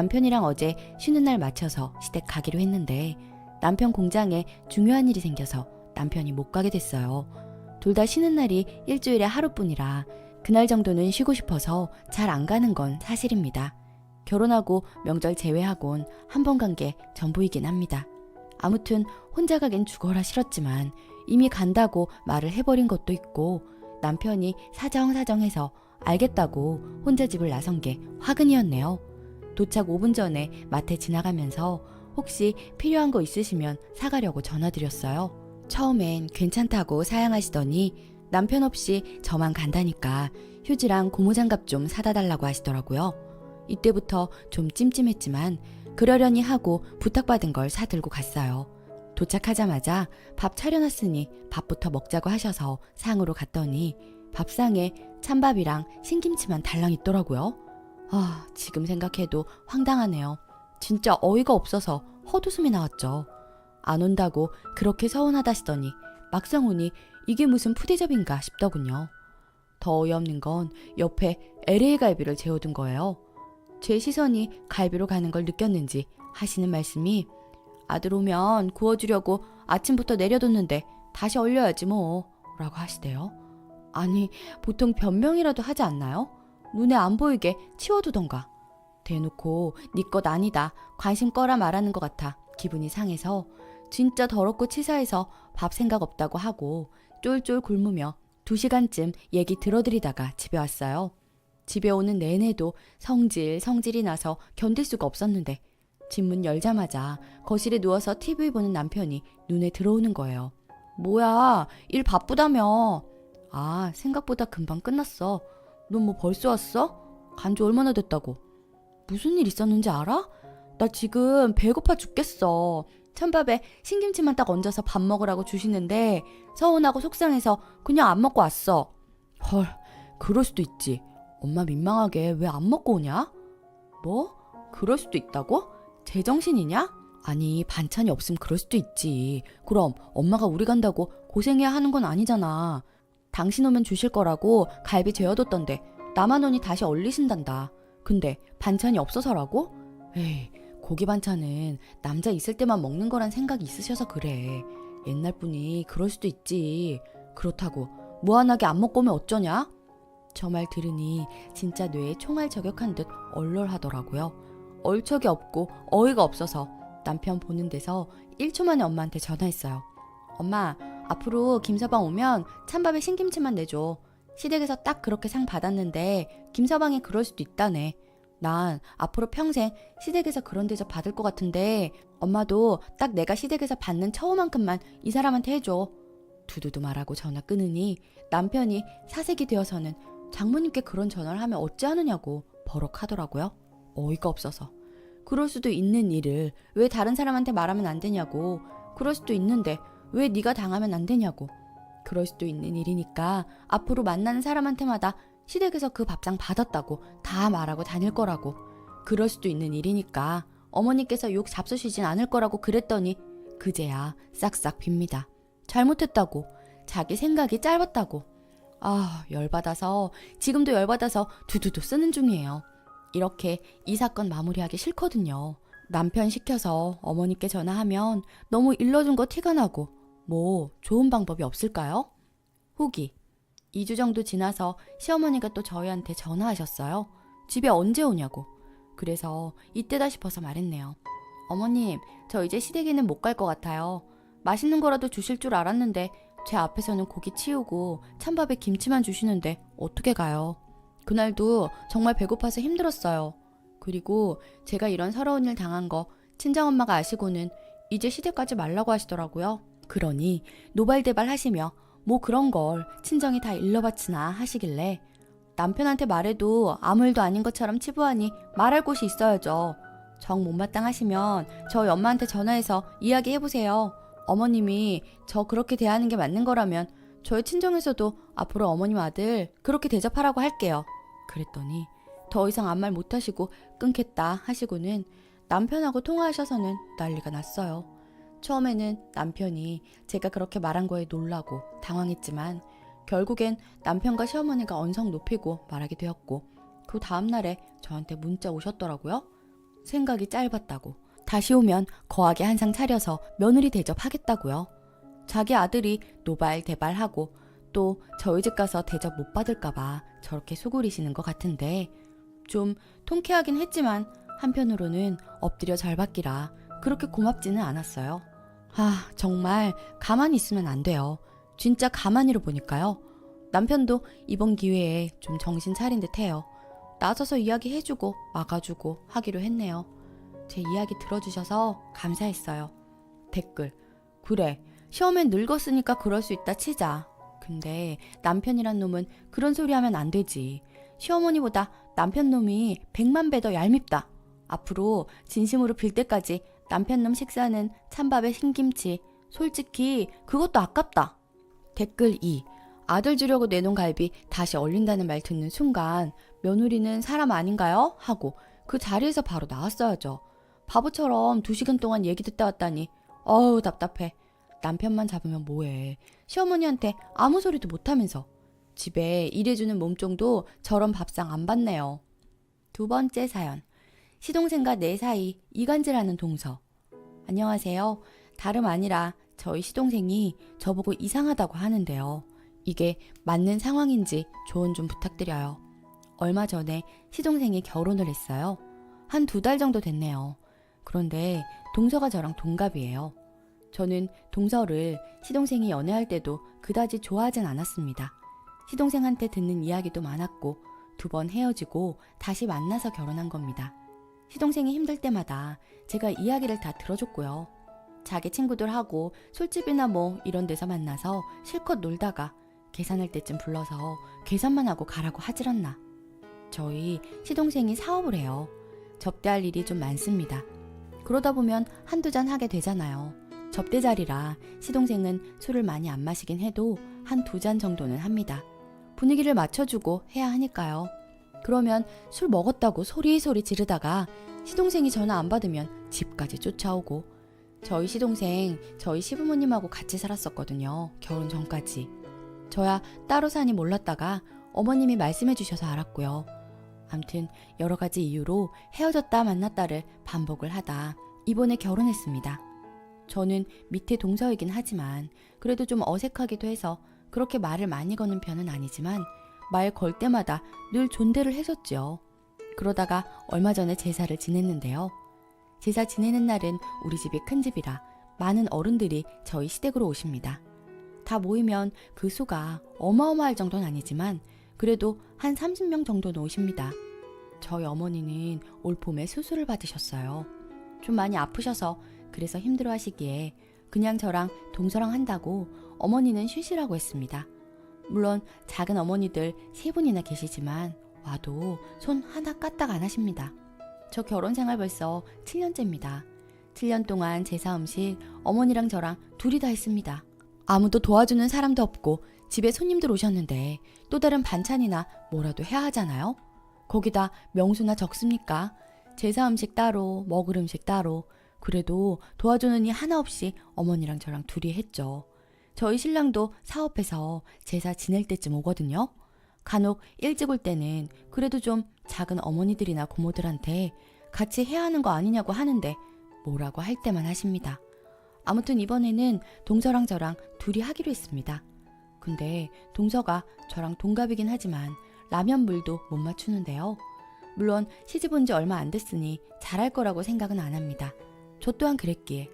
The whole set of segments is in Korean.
남편이랑 어제 쉬는 날 맞춰서 시댁 가기로 했는데 남편 공장에 중요한 일이 생겨서 남편이 못 가게 됐어요. 둘 다 쉬는 날이 일주일에 하루뿐이라 그날 정도는 쉬고 싶어서 잘 안 가는 건 사실입니다. 결혼하고 명절 제외하곤 한 번 간 게 전부이긴 합니다. 아무튼 혼자 가긴 죽어라 싫었지만 이미 간다고 말을 해버린 것도 있고 남편이 사정사정해서 알겠다고 혼자 집을 나선 게 화근이었네요. 도착 5분 전에 마트 지나가면서 혹시 필요한 거 있으시면 사가려고 전화드렸어요. 처음엔 괜찮다고 사양하시더니 남편 없이 저만 간다니까 휴지랑 고무장갑 좀 사다 달라고 하시더라고요. 이때부터 좀 찜찜했지만 그러려니 하고 부탁받은 걸 사들고 갔어요. 도착하자마자 밥 차려놨으니 밥부터 먹자고 하셔서 상으로 갔더니 밥상에 찬밥이랑 신김치만 달랑 있더라고요. 지금 생각해도 황당하네요. 진짜 어이가 없어서 헛웃음이 나왔죠. 안 온다고 그렇게 서운하다시더니 막상 오니 이게 무슨 푸대접인가 싶더군요. 더 어이없는 건 옆에 LA 갈비를 재워둔 거예요. 제 시선이 갈비로 가는 걸 느꼈는지 하시는 말씀이 아들 오면 구워주려고 아침부터 내려뒀는데 다시 얼려야지 뭐 라고 하시대요. 아니 보통 변명이라도 하지 않나요? 눈에 안 보이게 치워두던가. 대놓고 네 것 아니다 관심 꺼라 말하는 것 같아 기분이 상해서 진짜 더럽고 치사해서 밥 생각 없다고 하고 쫄쫄 굶으며 2시간쯤 얘기 들어드리다가 집에 왔어요. 집에 오는 내내도 성질이 나서 견딜 수가 없었는데 집 문 열자마자 거실에 누워서 TV 보는 남편이 눈에 들어오는 거예요. 뭐야 일 바쁘다며. 생각보다 금방 끝났어. 넌 뭐 벌써 왔어? 간지 얼마나 됐다고. 무슨 일 있었는지 알아? 나 지금 배고파 죽겠어. 찬밥에 신김치만 딱 얹어서 밥 먹으라고 주시는데 서운하고 속상해서 그냥 안 먹고 왔어. 헐, 그럴 수도 있지. 엄마 민망하게 왜 안 먹고 오냐? 뭐? 그럴 수도 있다고? 제정신이냐? 아니 반찬이 없으면 그럴 수도 있지. 그럼 엄마가 우리 간다고 고생해야 하는 건 아니잖아. 당신 오면 주실 거라고 갈비 재워뒀던데 나만 오니 다시 얼리신단다. 근데 반찬이 없어서라고? 에이, 고기 반찬은 남자 있을 때만 먹는 거란 생각이 있으셔서 그래. 옛날 분이 그럴 수도 있지. 그렇다고 무한하게 안 먹고 오면 어쩌냐? 저 말 들으니 진짜 뇌에 총알 저격한 듯 얼얼하더라고요. 얼척이 없고 어이가 없어서 남편 보는 데서 1초 만에 엄마한테 전화했어요. 엄마, 앞으로 김서방 오면 찬밥에 신김치만 내줘. 시댁에서 딱 그렇게 상 받았는데 김서방이 그럴 수도 있다네. 난 앞으로 평생 시댁에서 그런 대접 받을 것 같은데 엄마도 딱 내가 시댁에서 받는 처우만큼만 이 사람한테 해줘. 두두두 말하고 전화 끊으니 남편이 사색이 되어서는 장모님께 그런 전화를 하면 어찌하느냐고 버럭하더라고요. 어이가 없어서. 그럴 수도 있는 일을 왜 다른 사람한테 말하면 안 되냐고. 그럴 수도 있는데 왜 네가 당하면 안 되냐고. 그럴 수도 있는 일이니까 앞으로 만나는 사람한테마다 시댁에서 그 밥상 받았다고 다 말하고 다닐 거라고. 그럴 수도 있는 일이니까 어머니께서 욕 잡수시진 않을 거라고 그랬더니 그제야 싹싹 빕니다. 잘못했다고. 자기 생각이 짧았다고. 열받아서 지금도 열받아서 두두두 쓰는 중이에요. 이렇게 이 사건 마무리하기 싫거든요. 남편 시켜서 어머니께 전화하면 너무 일러준 거 티가 나고 뭐 좋은 방법이 없을까요? 후기 2주 정도 지나서 시어머니가 또 저희한테 전화하셨어요. 집에 언제 오냐고. 그래서 이때다 싶어서 말했네요. 어머님, 저 이제 시댁에는 못 갈 것 같아요. 맛있는 거라도 주실 줄 알았는데 제 앞에서는 고기 치우고 찬밥에 김치만 주시는데 어떻게 가요? 그날도 정말 배고파서 힘들었어요. 그리고 제가 이런 서러운 일 당한 거 친정엄마가 아시고는 이제 시댁 가지 말라고 하시더라고요. 그러니 노발대발 하시며 뭐 그런 걸 친정이 다 일러바치나 하시길래 남편한테 말해도 아무 일도 아닌 것처럼 치부하니 말할 곳이 있어야죠. 정 못마땅하시면 저희 엄마한테 전화해서 이야기해보세요. 어머님이 저 그렇게 대하는 게 맞는 거라면 저희 친정에서도 앞으로 어머님 아들 그렇게 대접하라고 할게요. 그랬더니 더 이상 아무 말 못하시고 끊겠다 하시고는 남편하고 통화하셔서는 난리가 났어요. 처음에는 남편이 제가 그렇게 말한 거에 놀라고 당황했지만 결국엔 남편과 시어머니가 언성 높이고 말하게 되었고 그 다음날에 저한테 문자 오셨더라고요. 생각이 짧았다고. 다시 오면 거하게 한상 차려서 며느리 대접하겠다고요. 자기 아들이 노발대발하고 또 저희 집 가서 대접 못 받을까봐 저렇게 수고리시는 것 같은데 좀 통쾌하긴 했지만 한편으로는 엎드려 잘 받기라 그렇게 고맙지는 않았어요. 아, 정말 가만히 있으면 안 돼요. 진짜 가만히로 보니까요. 남편도 이번 기회에 좀 정신 차린 듯 해요. 나서서 이야기해주고 막아주고 하기로 했네요. 제 이야기 들어주셔서 감사했어요. 댓글. 그래, 시험엔 늙었으니까 그럴 수 있다 치자. 근데 남편이란 놈은 그런 소리 하면 안 되지. 시어머니보다 남편 놈이 100만 배 더 얄밉다. 앞으로 진심으로 빌 때까지 남편 놈 식사는 찬밥에 신김치. 솔직히 그것도 아깝다. 댓글 2. 아들 주려고 내놓은 갈비 다시 얼린다는 말 듣는 순간 며느리는 사람 아닌가요? 하고 그 자리에서 바로 나왔어야죠. 바보처럼 2시간 동안 얘기 듣다 왔다니 어우 답답해. 남편만 잡으면 뭐해. 시어머니한테 아무 소리도 못하면서. 집에 일해주는 몸종도 저런 밥상 안 받네요. 2번째 사연. 시동생과 내 사이 이간질하는 동서. 안녕하세요. 다름 아니라 저희 시동생이 저보고 이상하다고 하는데요. 이게 맞는 상황인지 조언 좀 부탁드려요. 얼마 전에 시동생이 결혼을 했어요. 한 2달 정도 됐네요. 그런데 동서가 저랑 동갑이에요. 저는 동서를 시동생이 연애할 때도 그다지 좋아하진 않았습니다. 시동생한테 듣는 이야기도 많았고 2번 헤어지고 다시 만나서 결혼한 겁니다. 시동생이 힘들 때마다 제가 이야기를 다 들어줬고요. 자기 친구들하고 술집이나 뭐 이런 데서 만나서 실컷 놀다가 계산할 때쯤 불러서 계산만 하고 가라고 하질 않나. 저희 시동생이 사업을 해요. 접대할 일이 좀 많습니다. 그러다 보면 한두 잔 하게 되잖아요. 접대 자리라 시동생은 술을 많이 안 마시긴 해도 한 2잔 정도는 합니다. 분위기를 맞춰주고 해야 하니까요. 그러면 술 먹었다고 소리소리 지르다가 시동생이 전화 안 받으면 집까지 쫓아오고. 저희 시동생 저희 시부모님하고 같이 살았었거든요. 결혼 전까지. 저야 따로 사니 몰랐다가 어머님이 말씀해 주셔서 알았고요. 암튼 여러 가지 이유로 헤어졌다 만났다를 반복을 하다 이번에 결혼했습니다. 저는 밑에 동서이긴 하지만 그래도 좀 어색하기도 해서 그렇게 말을 많이 거는 편은 아니지만 말 걸 때마다 늘 존대를 했었죠. 그러다가 얼마 전에 제사를 지냈는데요. 제사 지내는 날은 우리 집이 큰 집이라 많은 어른들이 저희 시댁으로 오십니다. 다 모이면 그 수가 어마어마할 정도는 아니지만 그래도 한 30명 정도는 오십니다. 저희 어머니는 올 봄에 수술을 받으셨어요. 좀 많이 아프셔서 그래서 힘들어 하시기에 그냥 저랑 동서랑 한다고 어머니는 쉬시라고 했습니다. 물론 작은 어머니들 3분이나 계시지만 와도 손 하나 까딱 안 하십니다. 저 결혼 생활 벌써 7년째입니다. 7년 동안 제사 음식 어머니랑 저랑 둘이 다 했습니다. 아무도 도와주는 사람도 없고 집에 손님들 오셨는데 또 다른 반찬이나 뭐라도 해야 하잖아요. 거기다 명수나 적습니까? 제사 음식 따로, 먹을 음식 따로. 그래도 도와주는 이 하나 없이 어머니랑 저랑 둘이 했죠. 저희 신랑도 사업해서 제사 지낼 때쯤 오거든요. 간혹 일찍 올 때는 그래도 좀 작은 어머니들이나 고모들한테 같이 해야 하는 거 아니냐고 하는데 뭐라고 할 때만 하십니다. 아무튼 이번에는 동서랑 저랑 둘이 하기로 했습니다. 근데 동서가 저랑 동갑이긴 하지만 라면 물도 못 맞추는데요. 물론 시집 온 지 얼마 안 됐으니 잘할 거라고 생각은 안 합니다. 저 또한 그랬기에.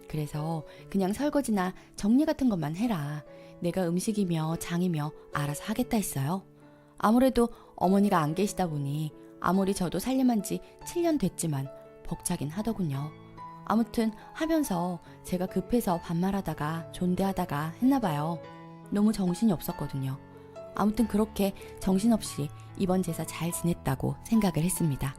그래서 그냥 설거지나 정리 같은 것만 해라. 내가 음식이며 장이며 알아서 하겠다 했어요. 아무래도 어머니가 안 계시다 보니 아무리 저도 살림한 지 7년 됐지만 벅차긴 하더군요. 아무튼 하면서 제가 급해서 반말하다가 존대하다가 했나봐요. 너무 정신이 없었거든요. 아무튼 그렇게 정신없이 이번 제사 잘 지냈다고 생각을 했습니다.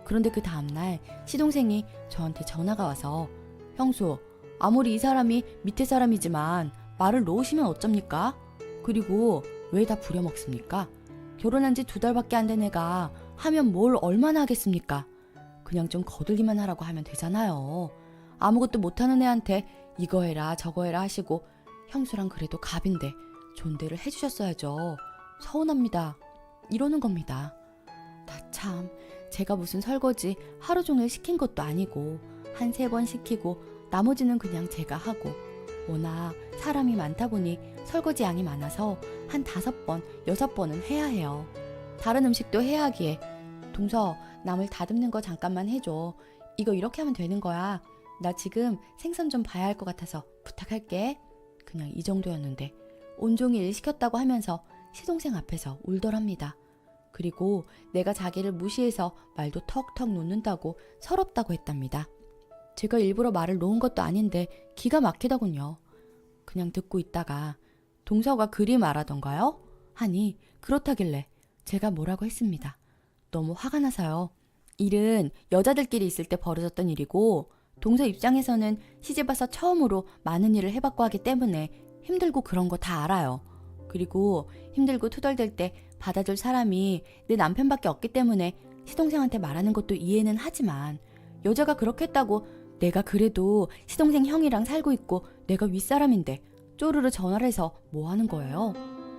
그런데 그 다음날 시동생이 저한테 전화가 와서 형수, 아무리 이 사람이 밑에 사람이지만 말을 놓으시면 어쩝니까? 그리고 왜 다 부려먹습니까? 결혼한 지 2달밖에 안 된 애가 하면 뭘 얼마나 하겠습니까? 그냥 좀 거들기만 하라고 하면 되잖아요. 아무것도 못하는 애한테 이거 해라 저거 해라 하시고 형수랑 그래도 갑인데 존대를 해주셨어야죠. 서운합니다. 이러는 겁니다. 나 참 제가 무슨 설거지 하루 종일 시킨 것도 아니고 한 3번 시키고 나머지는 그냥 제가 하고 워낙 사람이 많다 보니 설거지 양이 많아서 한 5번, 6번은 해야 해요. 다른 음식도 해야 하기에 동서 나물 다듬는 거 잠깐만 해줘. 이거 이렇게 하면 되는 거야. 나 지금 생선 좀 봐야 할 것 같아서 부탁할게. 그냥 이 정도였는데 온종일 일 시켰다고 하면서 시동생 앞에서 울더랍니다. 그리고 내가 자기를 무시해서 말도 턱턱 놓는다고 서럽다고 했답니다. 제가 일부러 말을 놓은 것도 아닌데 기가 막히더군요. 그냥 듣고 있다가 동서가 그리 말하던가요? 하니 그렇다길래 제가 뭐라고 했습니다. 너무 화가 나서요. 일은 여자들끼리 있을 때 벌어졌던 일이고 동서 입장에서는 시집와서 처음으로 많은 일을 해봤고 하기 때문에 힘들고 그런 거 다 알아요. 그리고 힘들고 투덜댈 때 받아줄 사람이 내 남편밖에 없기 때문에 시동생한테 말하는 것도 이해는 하지만 여자가 그렇게 했다고 내가 그래도 시동생 형이랑 살고 있고 내가 윗사람인데 쪼르르 전화를 해서 뭐 하는 거예요?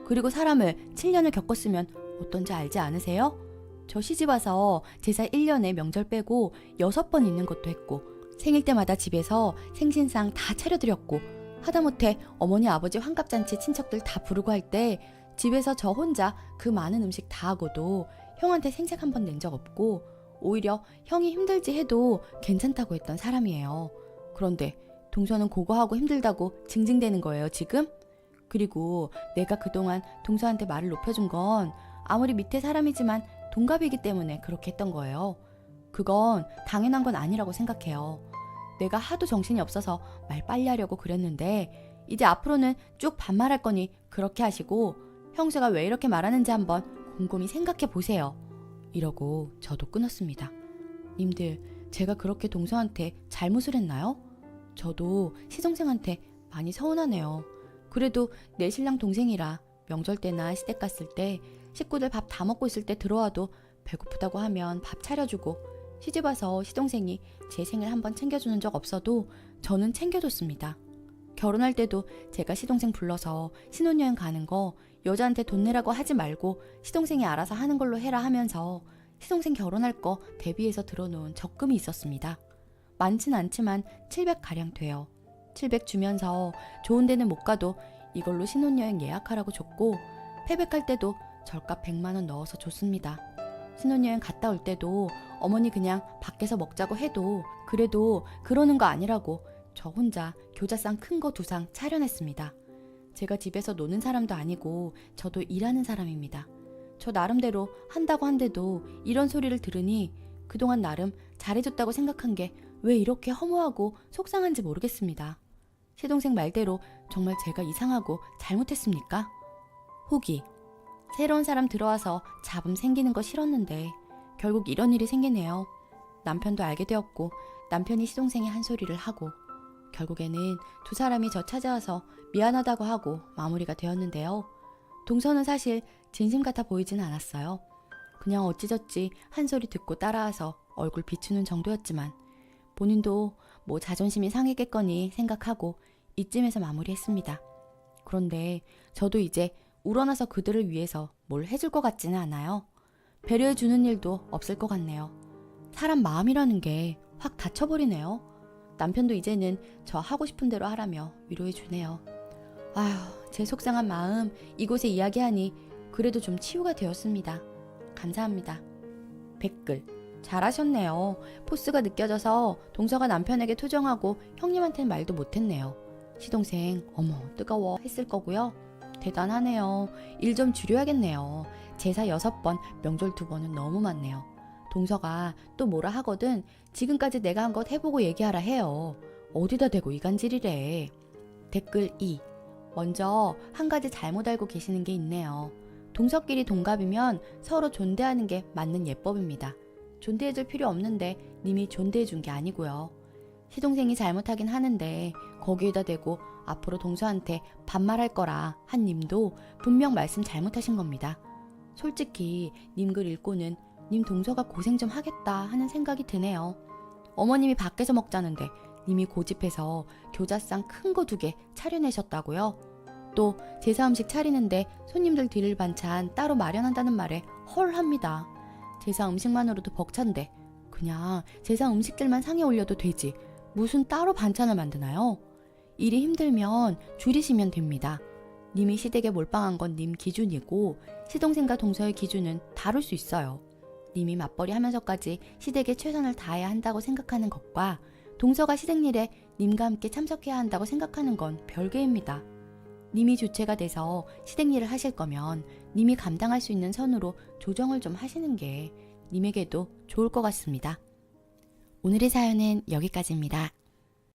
그리고 사람을 7년을 겪었으면 어떤지 알지 않으세요? 저 시집와서 제사 1년에 명절 빼고 6번 있는 것도 했고 생일 때마다 집에서 생신상 다 차려드렸고 하다못해 어머니 아버지 환갑잔치 친척들 다 부르고 할 때 집에서 저 혼자 그 많은 음식 다 하고도 형한테 생색 한 번 낸 적 없고 오히려 형이 힘들지 해도 괜찮다고 했던 사람이에요. 그런데 동서는 그거하고 힘들다고 징징대는 거예요 지금? 그리고 내가 그동안 동서한테 말을 높여준 건 아무리 밑에 사람이지만 동갑이기 때문에 그렇게 했던 거예요. 그건 당연한 건 아니라고 생각해요. 내가 하도 정신이 없어서 말 빨리 하려고 그랬는데 이제 앞으로는 쭉 반말할 거니 그렇게 하시고 형수가 왜 이렇게 말하는지 한번 곰곰이 생각해 보세요. 이러고 저도 끊었습니다. 님들, 제가 그렇게 동서한테 잘못을 했나요? 저도 시동생한테 많이 서운하네요. 그래도 내 신랑 동생이라 명절 때나 시댁 갔을 때 식구들 밥 다 먹고 있을 때 들어와도 배고프다고 하면 밥 차려주고 시집와서 시동생이 제 생일 한번 챙겨주는 적 없어도 저는 챙겨줬습니다. 결혼할 때도 제가 시동생 불러서 신혼여행 가는 거 여자한테 돈 내라고 하지 말고 시동생이 알아서 하는 걸로 해라 하면서 시동생 결혼할 거 대비해서 들어놓은 적금이 있었습니다. 많진 않지만 700가량 돼요. 700 주면서 좋은 데는 못 가도 이걸로 신혼여행 예약하라고 줬고 패백할 때도 절값 100만 원 넣어서 줬습니다. 신혼여행 갔다 올 때도 어머니 그냥 밖에서 먹자고 해도 그래도 그러는 거 아니라고 저 혼자 교자상 큰 거 2상 차려냈습니다. 제가 집에서 노는 사람도 아니고 저도 일하는 사람입니다. 저 나름대로 한다고 한데도 이런 소리를 들으니 그동안 나름 잘해줬다고 생각한 게 왜 이렇게 허무하고 속상한지 모르겠습니다. 시동생 말대로 정말 제가 이상하고 잘못했습니까? 후기. 새로운 사람 들어와서 잡음 생기는 거 싫었는데 결국 이런 일이 생기네요. 남편도 알게 되었고 남편이 시동생이 한 소리를 하고 결국에는 2 사람이 저 찾아와서 미안하다고 하고 마무리가 되었는데요. 동서는 사실 진심 같아 보이진 않았어요. 그냥 어찌저찌 한 소리 듣고 따라와서 얼굴 비추는 정도였지만 본인도 뭐 자존심이 상했겠거니 생각하고 이쯤에서 마무리했습니다. 그런데 저도 이제 우러나서 그들을 위해서 뭘 해줄 것 같지는 않아요. 배려해주는 일도 없을 것 같네요. 사람 마음이라는 게 확 닫혀버리네요. 남편도 이제는 저 하고 싶은 대로 하라며 위로해주네요. 아휴, 제 속상한 마음 이곳에 이야기하니 그래도 좀 치유가 되었습니다. 감사합니다. 댓글. 잘하셨네요. 포스가 느껴져서 동서가 남편에게 투정하고 형님한테는 말도 못했네요. 시동생 어머 뜨거워 했을 거고요. 대단하네요. 일 좀 줄여야겠네요. 제사 6번, 명절 2번은 너무 많네요. 동서가 또 뭐라 하거든 지금까지 내가 한 것 해보고 얘기하라 해요. 어디다 대고 이간질이래. 댓글 2. 먼저 한 가지 잘못 알고 계시는 게 있네요. 동서끼리 동갑이면 서로 존대하는 게 맞는 예법입니다. 존대해줄 필요 없는데 님이 존대해준 게 아니고요. 시동생이 잘못하긴 하는데 거기에다 대고 앞으로 동서한테 반말할 거라 한 님도 분명 말씀 잘못하신 겁니다. 솔직히 님 글 읽고는 님 동서가 고생 좀 하겠다 하는 생각이 드네요. 어머님이 밖에서 먹자는데 님이 고집해서 교자상 큰 거 2개 차려내셨다고요? 또 제사 음식 차리는데 손님들 드릴 반찬 따로 마련한다는 말에 헐 합니다. 제사 음식만으로도 벅찬데 그냥 제사 음식들만 상에 올려도 되지. 무슨 따로 반찬을 만드나요? 일이 힘들면 줄이시면 됩니다. 님이 시댁에 몰빵한 건 님 기준이고 시동생과 동서의 기준은 다를 수 있어요. 님이 맞벌이 하면서까지 시댁에 최선을 다해야 한다고 생각하는 것과 동서가 시댁 일에 님과 함께 참석해야 한다고 생각하는 건 별개입니다. 님이 주체가 돼서 시댁 일을 하실 거면 님이 감당할 수 있는 선으로 조정을 좀 하시는 게 님에게도 좋을 것 같습니다. 오늘의 사연은 여기까지입니다.